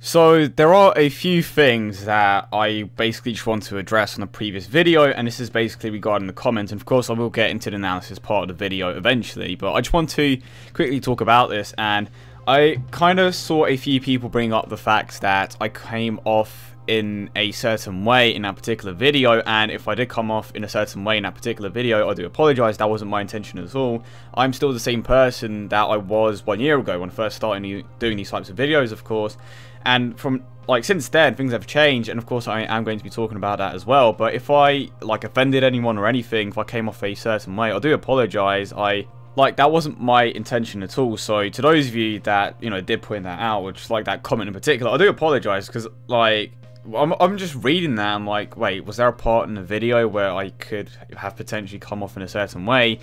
So there are a few things that I basically just want to address on the previous video, and this is basically regarding the comments, and of course I will get into the analysis part of the video eventually, but I just want to quickly talk about this. And I kind of saw a few people bring up the fact that I came off in a certain way in that particular video, and if I did come off in a certain way in that particular video, I do apologize. That wasn't my intention at all. I'm still the same person that I was 1 year ago when I first started doing these types of videos, of course. And from since then, things have changed, and of course I am going to be talking about that as well. But if I offended anyone or anything, if I came off a certain way, I do apologize. That wasn't my intention at all. So to those of you that did point that out, or just that comment in particular, I do apologize, because I'm just reading that, I'm like, wait, was there a part in the video where I could have potentially come off in a certain way?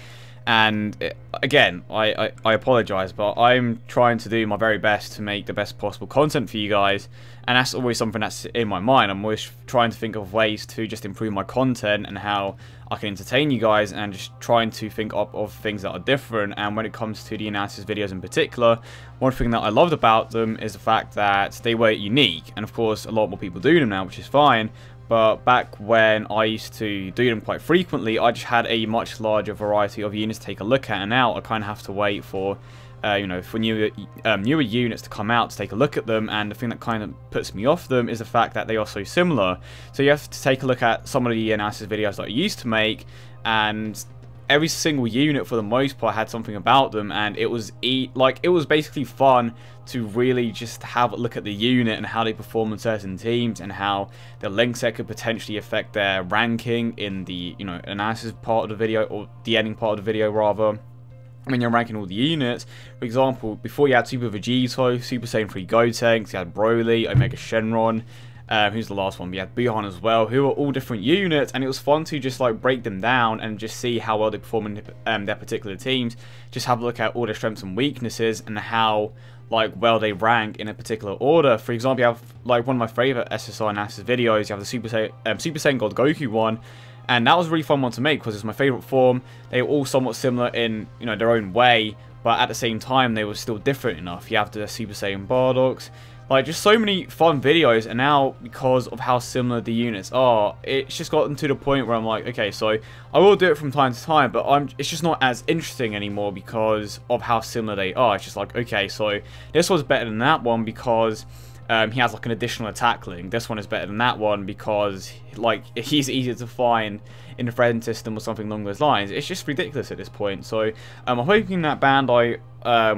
And again, I apologize, but I'm trying to do my very best to make the best possible content for you guys, and that's always something that's in my mind. I'm always trying to think of ways to just improve my content and how I can entertain you guys, and just trying to think up of things that are different. And when it comes to the analysis videos in particular, one thing that I loved about them is the fact that they were unique, and of course a lot more people do them now, which is fine. But back when I used to do them quite frequently, I just had a much larger variety of units to take a look at, and now I kind of have to wait for for newer units to come out to take a look at them. And the thing that kind of puts me off them is the fact that they are so similar. So you have to take a look at some of the analysis videos that I used to make, and every single unit for the most part had something about them, and it was basically fun to really just have a look at the unit and how they perform on certain teams, and how the link set could potentially affect their ranking in the analysis part of the video, or the ending part of the video rather, when you're ranking all the units. For example, before you had Super Vegito, Super Saiyan 3 Gotenks, you had Broly, Omega Shenron, who's the last one? We had Buhan as well, who are all different units, and it was fun to just break them down and just see how well they perform in their particular teams. Just have a look at all their strengths and weaknesses, and how well they rank in a particular order. For example, you have one of my favorite SSR Analysis videos. You have the Super Saiyan God Goku one, and that was a really fun one to make because it's my favorite form. They were all somewhat similar in their own way, but at the same time they were still different enough. You have the Super Saiyan Bardock, just so many fun videos. And now, because of how similar the units are, it's just gotten to the point where I'm like, okay, so I will do it from time to time, but it's just not as interesting anymore because of how similar they are. It's just okay, so this one's better than that one because he has an additional attack link. This one is better than that one because he's easier to find in the friend system or something along those lines. It's just ridiculous at this point. So I'm hoping that Bandai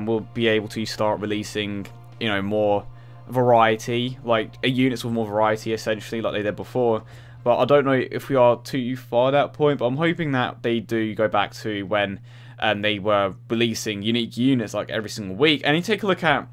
will be able to start releasing more variety, units with more variety essentially, like they did before. But I don't know if we are too far at that point, but I'm hoping that they do go back to when they were releasing unique units every single week. And you take a look at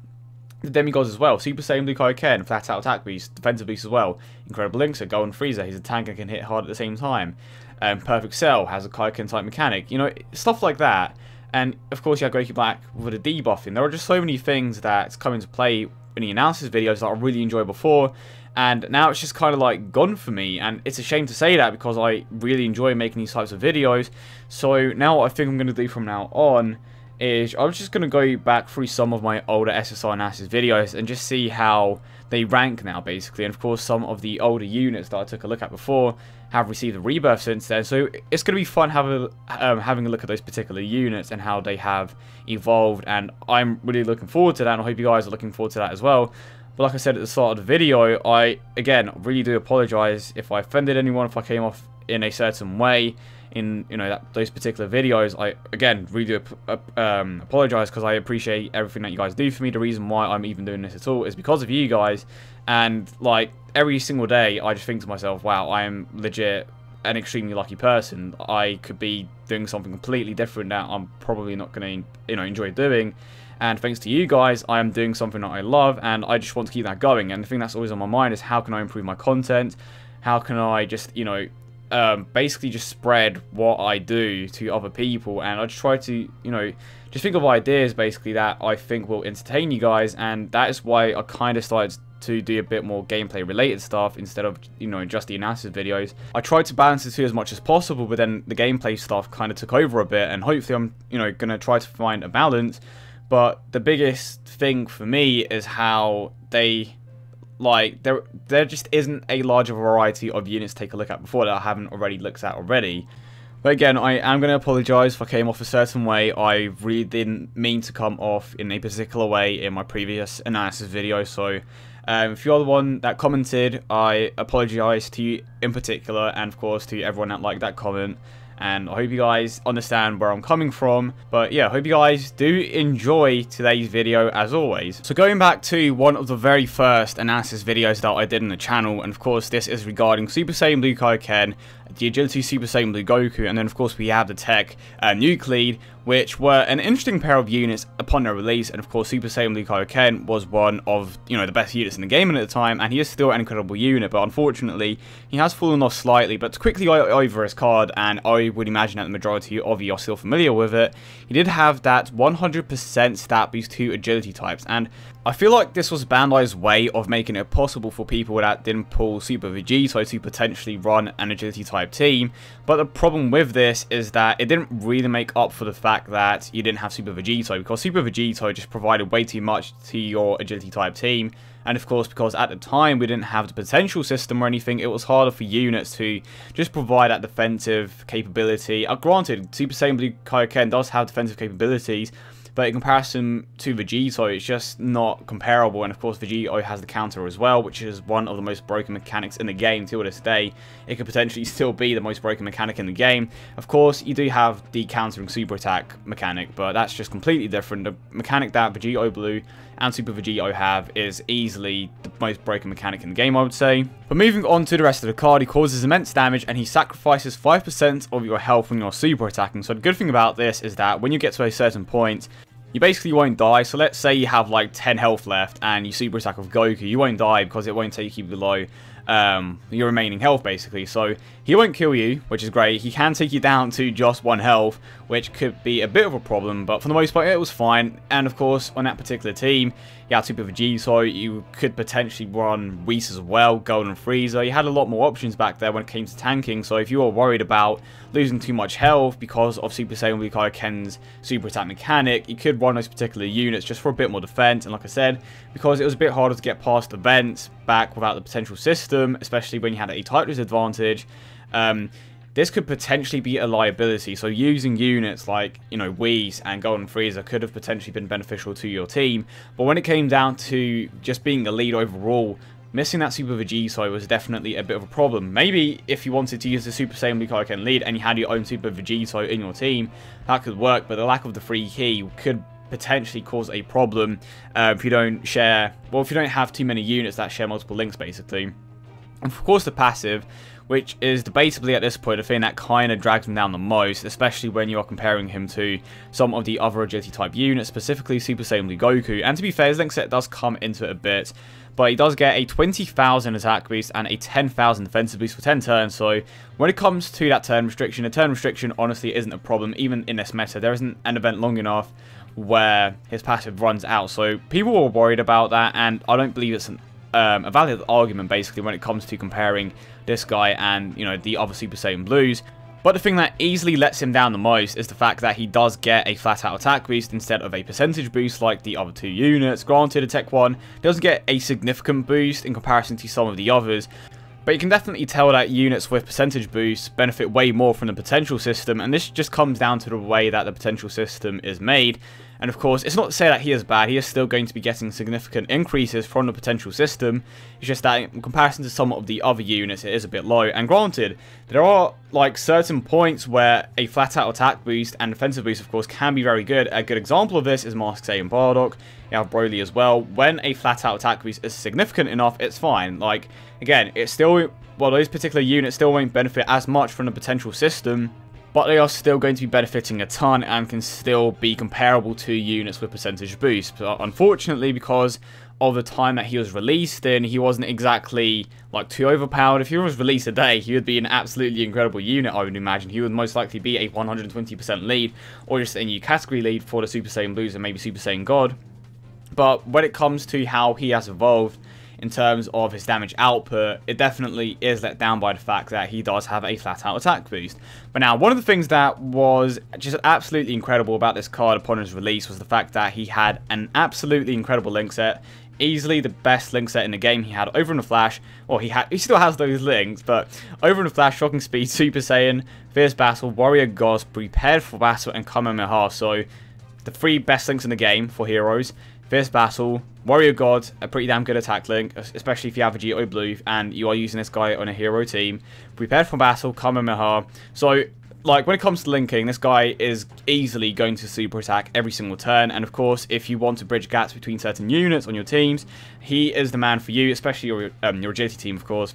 the demigods as well. Super Saiyan Blue Kaioken, Flat Out Attack Beast, Defensive Beast as well. Incredible Linkser, Golden Frieza, he's a tank and can hit hard at the same time. Perfect Cell has a Kaioken type mechanic, stuff like that. And of course you have Goku Black with a debuffing. There are just so many things that's come into play in the analysis videos that I really enjoyed before, and now it's just kind of gone for me. And it's a shame to say that because I really enjoy making these types of videos. So now what I think I'm going to do from now on is I'm just going to go back through some of my older SSR analysis videos and just see how they rank now, basically. And of course some of the older units that I took a look at before have received a rebirth since then, so it's going to be fun having a look at those particular units and how they have evolved. And I'm really looking forward to that, and I hope you guys are looking forward to that as well. But like I said at the start of the video, I again really do apologize if I offended anyone, if I came off in a certain way in those particular videos. I again really do apologize, because I appreciate everything that you guys do for me. The reason why I'm even doing this at all is because of you guys. And every single day I just think to myself, wow, I am legit an extremely lucky person. I could be doing something completely different that I'm probably not going to enjoy doing, and thanks to you guys I am doing something that I love, and I just want to keep that going. And the thing that's always on my mind is, how can I improve my content? How can I just basically just spread what I do to other people? And I just try to just think of ideas basically that I think will entertain you guys. And that is why I kind of started to do a bit more gameplay related stuff instead of just the analysis videos. I tried to balance the two as much as possible, but then the gameplay stuff kind of took over a bit, and hopefully I'm gonna try to find a balance. But the biggest thing for me is how they like there just isn't a larger variety of units to take a look at before that I haven't already looked at already. But again, I am going to apologise if I came off a certain way. I really didn't mean to come off in a particular way in my previous analysis video. So if you're the one that commented, I apologise to you in particular, and of course to everyone that liked that comment. And I hope you guys understand where I'm coming from. But yeah, I hope you guys do enjoy today's video as always. So going back to one of the very first analysis videos that I did on the channel, and of course this is regarding Super Saiyan Blue Kaioken, the Agility Super Saiyan Blue Goku, and then of course we have the TEQ Nuke Lead, which were an interesting pair of units upon their release. And of course Super Saiyan Blue Kaioken was one of, you know, the best units in the game at the time, and he is still an incredible unit, but unfortunately he has fallen off slightly. But to quickly go over his card, and I would imagine that the majority of you are still familiar with it, he did have that 100% stat boost to agility types, and I feel like this was Bandai's way of making it possible for people that didn't pull Super Vegito to potentially run an agility type team. But the problem with this is that it didn't really make up for the fact that you didn't have Super Vegito, because Super Vegito just provided way too much to your agility type team. And of course, because at the time we didn't have the potential system or anything, it was harder for units to just provide that defensive capability. Granted, Super Saiyan Blue Kaioken does have defensive capabilities, but in comparison to Vegito, it's just not comparable. And of course, Vegito has the counter as well, which is one of the most broken mechanics in the game till this day. It could potentially still be the most broken mechanic in the game. Of course, you do have the countering super attack mechanic, but that's just completely different. The mechanic that Vegito Blue and Super Vegito have is easily the most broken mechanic in the game, I would say. But moving on to the rest of the card, he causes immense damage and he sacrifices 5% of your health when you're super attacking. So the good thing about this is that when you get to a certain point, you basically won't die. So let's say you have like 10 health left and you super attack with Goku, you won't die because it won't take you below your remaining health basically. So he won't kill you, which is great. He can take you down to just 1 health, which could be a bit of a problem, but for the most part it was fine. And of course on that particular team you had Super Vegito, you could potentially run Whis as well, Golden Frieza. You had a lot more options back there when it came to tanking. So if you were worried about losing too much health because of Super Saiyan Blue Kaioken's super attack mechanic, you could run those particular units just for a bit more defense. And like I said, because it was a bit harder to get past the vents back without the potential system, especially when you had a type disadvantage, this could potentially be a liability. So using units like, you know, Whis and Golden Frieza could have potentially been beneficial to your team. But when it came down to just being a lead overall, missing that Super Vegito was definitely a bit of a problem. Maybe if you wanted to use the Super Saiyan Blue Kaioken lead and you had your own Super Vegito in your team, that could work. But the lack of the free key could potentially cause a problem if you don't share, well, if you don't have too many units that share multiple links basically. And of course the passive, which is debatably at this point the thing that kind of drags him down the most, especially when you are comparing him to some of the other agility type units, specifically Super Saiyan Blue Goku. And to be fair, his link set does come into it a bit, but he does get a 20,000 attack boost and a 10,000 defensive boost for 10 turns. So when it comes to that turn restriction, the turn restriction honestly isn't a problem. Even in this meta, there isn't an event long enough where his passive runs out. So people were worried about that, and I don't believe it's a valid argument basically when it comes to comparing this guy and, you know, the other Super Saiyan Blues. But the thing that easily lets him down the most is the fact that he does get a flat out attack boost instead of a percentage boost like the other two units. Granted, the TEQ one does get a significant boost in comparison to some of the others, but you can definitely tell that units with percentage boosts benefit way more from the potential system, and this just comes down to the way that the potential system is made. And of course, it's not to say that he is bad, he is still going to be getting significant increases from the potential system. It's just that in comparison to some of the other units, it is a bit low. And granted, there are like certain points where a flat out attack boost and defensive boost of course can be very good. A good example of this is Mask Saiyan Bardock. You have Broly as well. When a flat out attack boost is significant enough, it's fine. Like, again, it's still, well, those particular units still won't benefit as much from the potential system, but they are still going to be benefiting a ton and can still be comparable to units with percentage boost. But unfortunately, because of the time that he was released in, he wasn't exactly like too overpowered. If he was released today, he would be an absolutely incredible unit, I would imagine. He would most likely be a 120% lead, or just a new category lead for the Super Saiyan Blues and maybe Super Saiyan God. But when it comes to how he has evolved in terms of his damage output, it definitely is let down by the fact that he does have a flat out attack boost. But now, one of the things that was just absolutely incredible about this card upon his release was the fact that he had an absolutely incredible link set. easily the best link set in the game. He had Over in a Flash, or he still has those links, but Over in a Flash, Shocking Speed, Super Saiyan, Fierce Battle, Warrior God, Prepared for Battle, and Kamehameha. So the 3 best links in the game for heroes. Fierce Battle, Warrior God, a pretty damn good attack link, especially if you have Vegito Blue and you are using this guy on a hero team. Prepared for Battle, Kamehameha. So, like, when it comes to linking, this guy is easily going to super attack every single turn. And of course, if you want to bridge gaps between certain units on your teams, he is the man for you, especially your agility team, of course.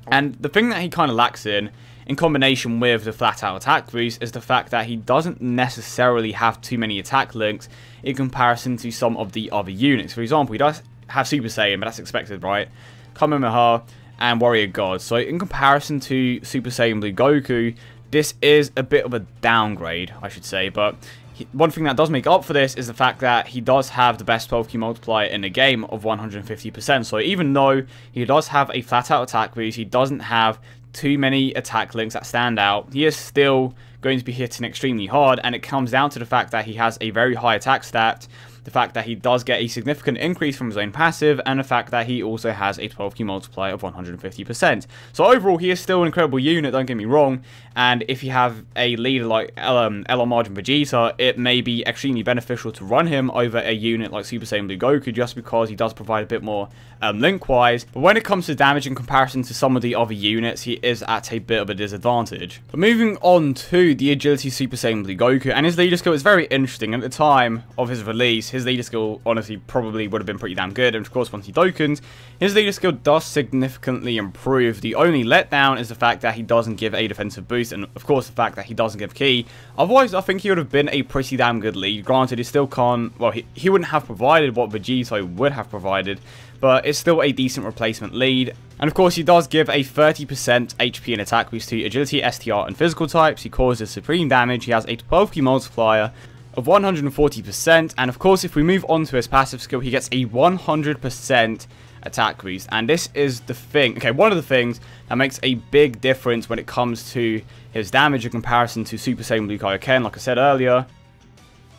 And the thing that he kind of lacks in combination with the flat-out attack boost, is the fact that he doesn't necessarily have too many attack links in comparison to some of the other units. For example, he does have Super Saiyan, but that's expected, right? Kamehameha and Warrior God. So in comparison to Super Saiyan Blue Goku, this is a bit of a downgrade, I should say. But one thing that does make up for this is the fact that he does have the best 12 key multiplier in the game of 150%. So even though he does have a flat-out attack boost, he doesn't have too many attack links that stand out. He is still going to be hitting extremely hard, and it comes down to the fact that he has a very high attack stat, the fact that he does get a significant increase from his own passive, and the fact that he also has a 12 key multiplier of 150%. So overall, he is still an incredible unit, don't get me wrong, and if you have a leader like LR Margin Vegeta, it may be extremely beneficial to run him over a unit like Super Saiyan Blue Goku, just because he does provide a bit more link-wise. But when it comes to damage in comparison to some of the other units, he is at a bit of a disadvantage. But moving on to the Agility Super Saiyan Blue Goku, and his leader skill is very interesting. At the time of his release, his leader skill honestly probably would have been pretty damn good, and of course once he Dokkens, his leader skill does significantly improve. The only letdown is the fact that he doesn't give a defensive boost, and of course the fact that he doesn't give ki. Otherwise, I think he would have been a pretty damn good lead. Granted, he still can't, well, he wouldn't have provided what Vegito would have provided, but it's still a decent replacement lead. And of course, he does give a 30% HP and attack boost to Agility, STR, and Physical types. He causes supreme damage. He has a 12 key multiplier of 140%. And of course, if we move on to his passive skill, he gets a 100% attack boost. And this is the thing, okay, one of the things that makes a big difference when it comes to his damage in comparison to Super Saiyan Blue Kaioken. Like I said earlier,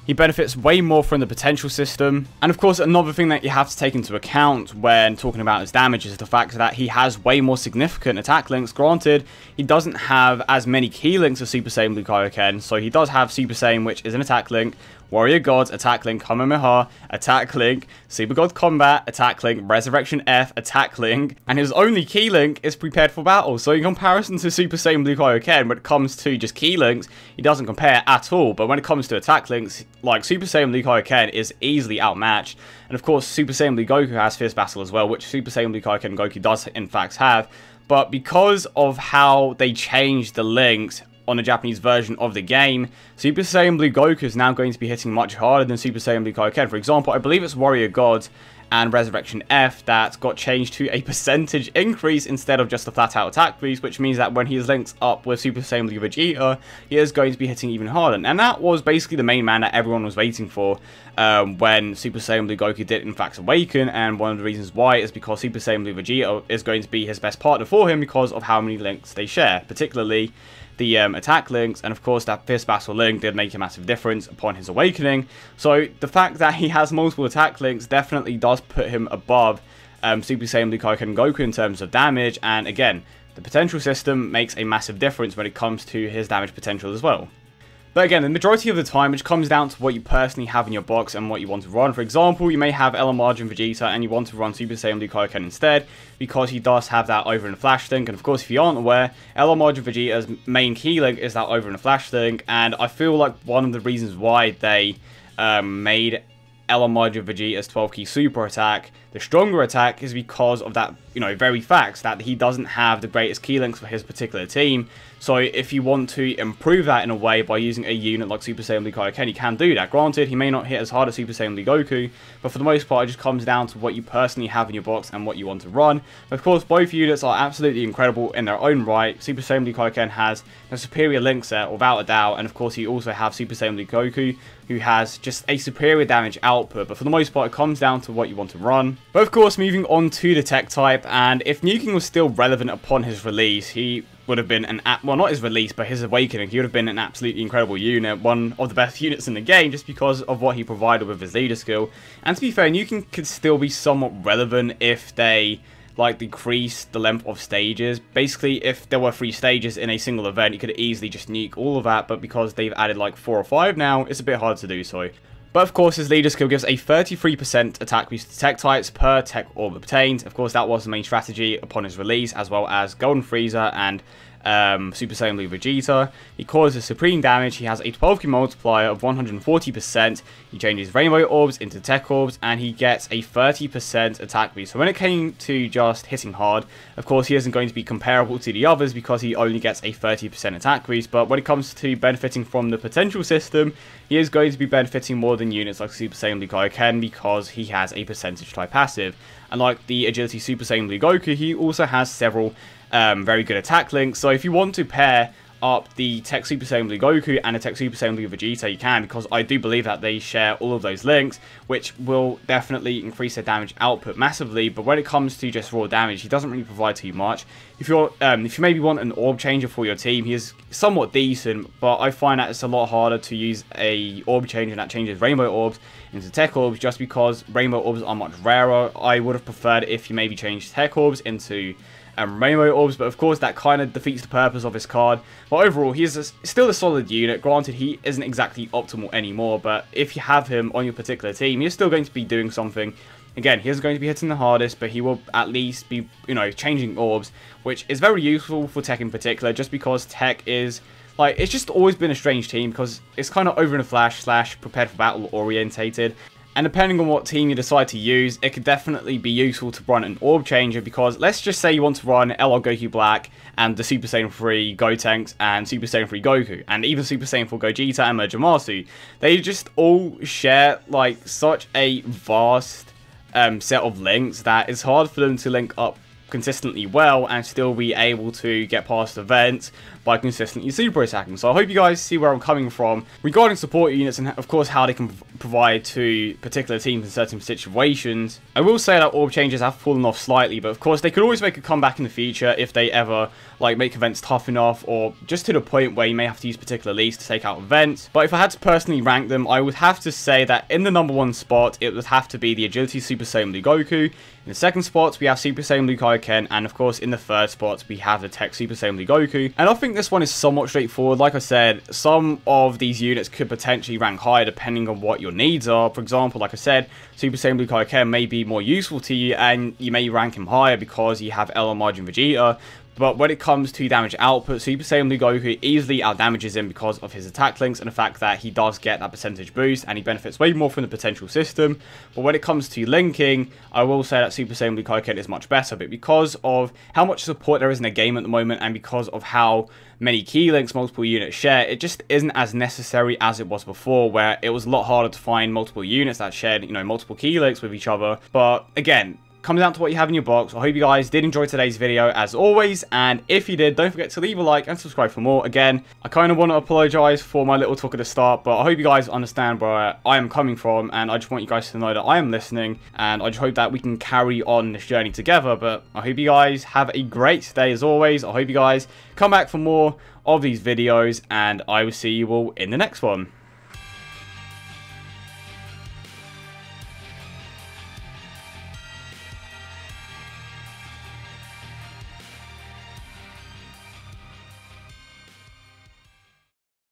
he benefits way more from the potential system. And of course, another thing that you have to take into account when talking about his damage is the fact that he has way more significant attack links. Granted, he doesn't have as many key links as Super Saiyan Blue Kaioken. So he does have Super Saiyan, which is an attack link, Warrior Gods, attack link, Kamehameha, attack link, Super God Combat, attack link, Resurrection F, attack link, and his only key link is Prepared for Battle. So in comparison to Super Saiyan Blue Kaioken, when it comes to just key links, he doesn't compare at all. But when it comes to attack links, like Super Saiyan Blue Kaioken is easily outmatched. And of course, Super Saiyan Blue Goku has Fierce Battle as well, which Super Saiyan Blue Kaioken Goku does in fact have. But because of how they changed the links on the Japanese version of the game, Super Saiyan Blue Goku is now going to be hitting much harder than Super Saiyan Blue Kaioken. For example, I believe it's Warrior God and Resurrection F that got changed to a percentage increase instead of just a flat-out attack boost, which means that when he is linked up with Super Saiyan Blue Vegeta, he is going to be hitting even harder. And that was basically the main man that everyone was waiting for when Super Saiyan Blue Goku did in fact awaken, and one of the reasons why is because Super Saiyan Blue Vegeta is going to be his best partner for him because of how many links they share, particularly the attack links. And of course that Fierce Battle link did make a massive difference upon his awakening. So the fact that he has multiple attack links definitely does put him above Super Saiyan Blue Kaioken Goku in terms of damage. And again, the potential system makes a massive difference when it comes to his damage potential as well. But again, the majority of the time, it comes down to what you personally have in your box and what you want to run. For example, you may have LR Margin Vegeta and you want to run Super Saiyan Blue Kaioken instead, because he does have that Over in a Flash link. And of course, if you aren't aware, LR Margin Vegeta's main key link is that Over in a Flash link. And I feel like one of the reasons why they made LR Margin Vegeta's 12 key super attack the stronger attack is because of that, very fact that he doesn't have the greatest key links for his particular team. So if you want to improve that in a way by using a unit like Super Saiyan Blue Kaioken, you can do that. Granted, he may not hit as hard as Super Saiyan Blue Goku, but for the most part, it just comes down to what you personally have in your box and what you want to run. Of course, both units are absolutely incredible in their own right. Super Saiyan Blue Kaioken has a superior link set, without a doubt, and of course, you also have Super Saiyan Blue Goku, who has just a superior damage output. But for the most part, it comes down to what you want to run. But of course, moving on to the tech type, and if nuking was still relevant upon his release, he would have been well, not his release, but his awakening. He would have been an absolutely incredible unit, one of the best units in the game, just because of what he provided with his leader skill. And to be fair, nuking could still be somewhat relevant if they like decrease the length of stages. Basically, if there were 3 stages in a single event, you could easily just nuke all of that, but because they've added like 4 or 5 now, it's a bit hard to do so. But of course, his leader skill gives a 33% attack boost to tech types per tech orb obtained. Of course, that was the main strategy upon his release, as well as Golden Frieza and Super Saiyan Blue Vegeta. He causes supreme damage. He has a 12k multiplier of 140%. He changes rainbow orbs into tech orbs, and he gets a 30% attack boost. So when it came to just hitting hard, of course he isn't going to be comparable to the others because he only gets a 30% attack boost. But when it comes to benefiting from the potential system, he is going to be benefiting more than units like Super Saiyan Blue Goku because he has a percentage type passive. And like the Agility Super Saiyan Blue Goku, he also has several very good attack links. So if you want to pair up the TEQ Super Saiyan Blue Goku and the TEQ Super Saiyan Blue Vegeta, you can, because I do believe that they share all of those links, which will definitely increase their damage output massively. But when it comes to just raw damage, he doesn't really provide too much. If you maybe want an orb changer for your team, he is somewhat decent, but I find that it's a lot harder to use a orb changer that changes rainbow orbs into tech orbs, just because rainbow orbs are much rarer. I would have preferred if you maybe changed tech orbs into rainbow orbs, but of course that kind of defeats the purpose of his card. But overall, he is still a solid unit. Granted, he isn't exactly optimal anymore, but if you have him on your particular team, he's still going to be doing something. Again, he isn't going to be hitting the hardest, but he will at least be, changing orbs, which is very useful for tech in particular, just because tech is like, it's just always been a strange team because it's kind of over in a flash / prepared for battle orientated. And depending on what team you decide to use, it could definitely be useful to run an orb changer, because let's just say you want to run LR Goku Black and the Super Saiyan 3 Gotenks and Super Saiyan 3 Goku and even Super Saiyan 4 Gogeta and Majamasu. They just all share like such a vast set of links that it's hard for them to link up consistently well and still be able to get past events by consistently super attacking. So I hope you guys see where I'm coming from regarding support units and of course how they can provide to particular teams in certain situations. I will say that orb changes have fallen off slightly, but of course they could always make a comeback in the future if they ever like make events tough enough, or just to the point where you may have to use particular leads to take out events. But if I had to personally rank them, I would have to say that in the #1 spot it would have to be the Agility Super Saiyan Blue Goku. In the second spot we have Super Saiyan Blue Kaioken, and of course in the third spot we have the TEQ Super Saiyan Blue Goku. And I think this one is somewhat straightforward. Like I said, some of these units could potentially rank higher depending on what your needs are. For example, like I said, Super Saiyan Blue Kaioken may be more useful to you and you may rank him higher because you have LR Margin Vegeta. But when it comes to damage output, Super Saiyan Blue Goku easily outdamages him because of his attack links and the fact that he does get that percentage boost and he benefits way more from the potential system. But when it comes to linking, I will say that Super Saiyan Blue Kaioken is much better, but because of how much support there is in the game at the moment and because of how many key links multiple units share, it just isn't as necessary as it was before, where it was a lot harder to find multiple units that shared, multiple key links with each other. But again, comes down to what you have in your box. I hope you guys did enjoy today's video as always, and if you did, don't forget to leave a like and subscribe for more. Again, I kind of want to apologize for my little talk at the start, but I hope you guys understand where I am coming from, and I just want you guys to know that I am listening, and I just hope that we can carry on this journey together. But I hope you guys have a great day as always. I hope you guys come back for more of these videos, and I will see you all in the next one.